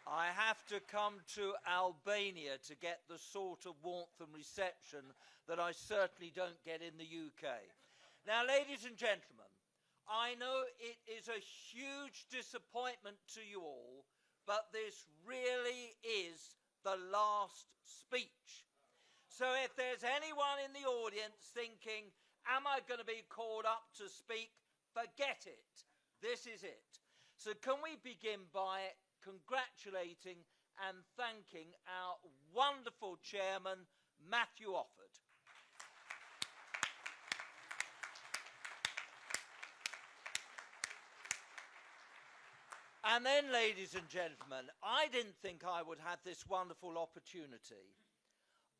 I have to come to Albania to get the sort of warmth and reception that I certainly don't get in the UK. Now, ladies and gentlemen, I know it is a huge disappointment to you all, but this really is the last speech. So if there's anyone in the audience thinking, am I going to be called up to speak? Forget it. This is it. So can we begin by congratulating and thanking our wonderful chairman, Matthew Offord. And then, ladies and gentlemen, I didn't think I would have this wonderful opportunity.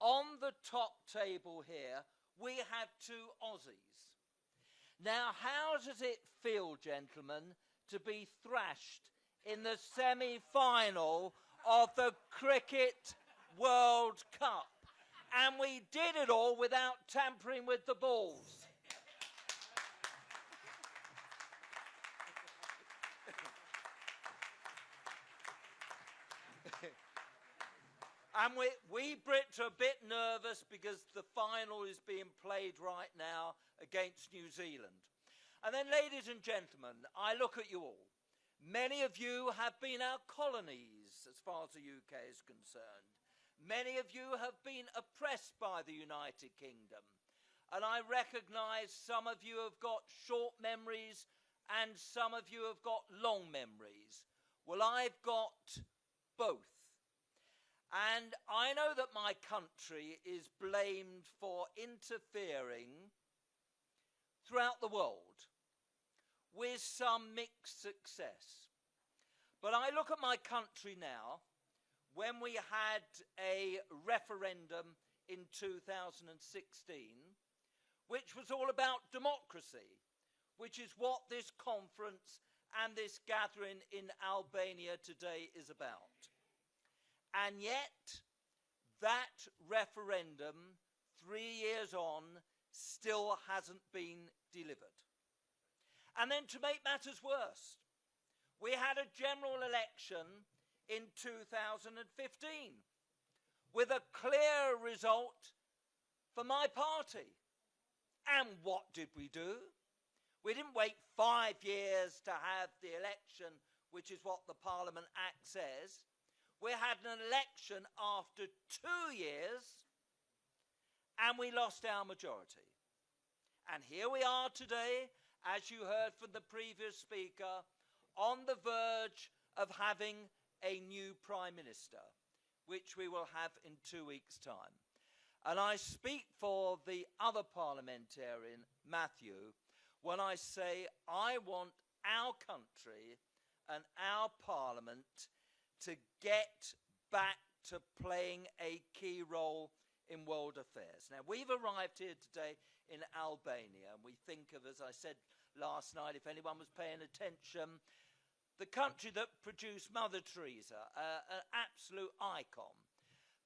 On the top table here, we have two Aussies. Now, how does it feel, gentlemen, to be thrashed in the semi-final of the Cricket World Cup? And we did it all without tampering with the balls. And we Brits are a bit nervous because the final is being played right now against New Zealand. And then, ladies and gentlemen, I look at you all. Many of you have been our colonies as far as the UK is concerned. Many of you have been oppressed by the United Kingdom. And I recognise some of you have got short memories and some of you have got long memories. Well, I've got both. And I know that my country is blamed for interfering throughout the world with some mixed success. But I look at my country now, when we had a referendum in 2016, which was all about democracy, which is what this conference and this gathering in Albania today is about. And yet, that referendum, 3 years on, still hasn't been delivered. And then to make matters worse, we had a general election in 2015 with a clear result for my party. And what did we do? We didn't wait 5 years to have the election, which is what the Parliament Act says. We had an election after 2 years, and we lost our majority. And here we are today, as you heard from the previous speaker, on the verge of having a new Prime Minister, which we will have in 2 weeks' time. And I speak for the other parliamentarian, Matthew, when I say I want our country and our parliament to get back to playing a key role in world affairs. Now, we've arrived here today in Albania, and we think of, as I said last night, if anyone was paying attention, the country that produced Mother Teresa, an absolute icon.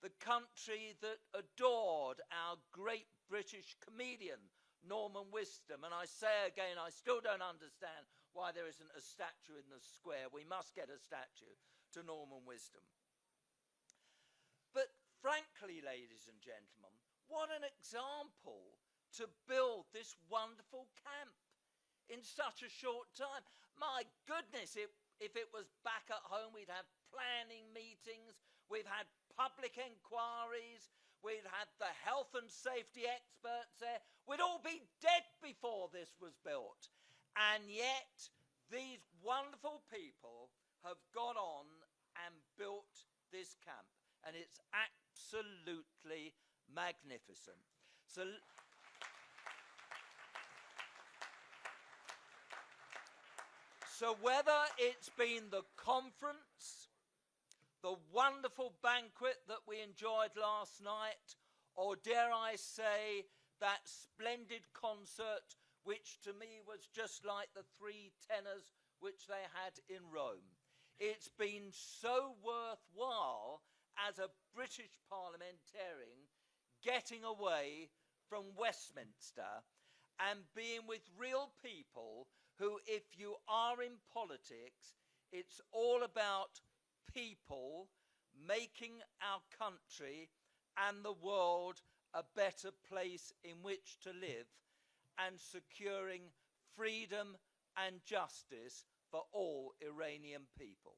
The country that adored our great British comedian, Norman Wisdom. And I say again, I still don't understand why there isn't a statue in the square. We must get a statue to Norman Wisdom. But frankly, ladies and gentlemen, what an example to build this wonderful camp in such a short time. My goodness, if it was back at home, we'd have planning meetings, we've had public inquiries, we'd had the health and safety experts there. We'd all be dead before this was built. And yet, these wonderful people have got on and built this camp. And it's absolutely magnificent. So whether it's been the conference, the wonderful banquet that we enjoyed last night, or dare I say, that splendid concert, which to me was just like the 3 tenors which they had in Rome. It's been so worthwhile as a British parliamentarian getting away from Westminster and being with real people who, if you are in politics, it's all about people making our country and the world a better place in which to live, and securing freedom and justice for all Iranian people.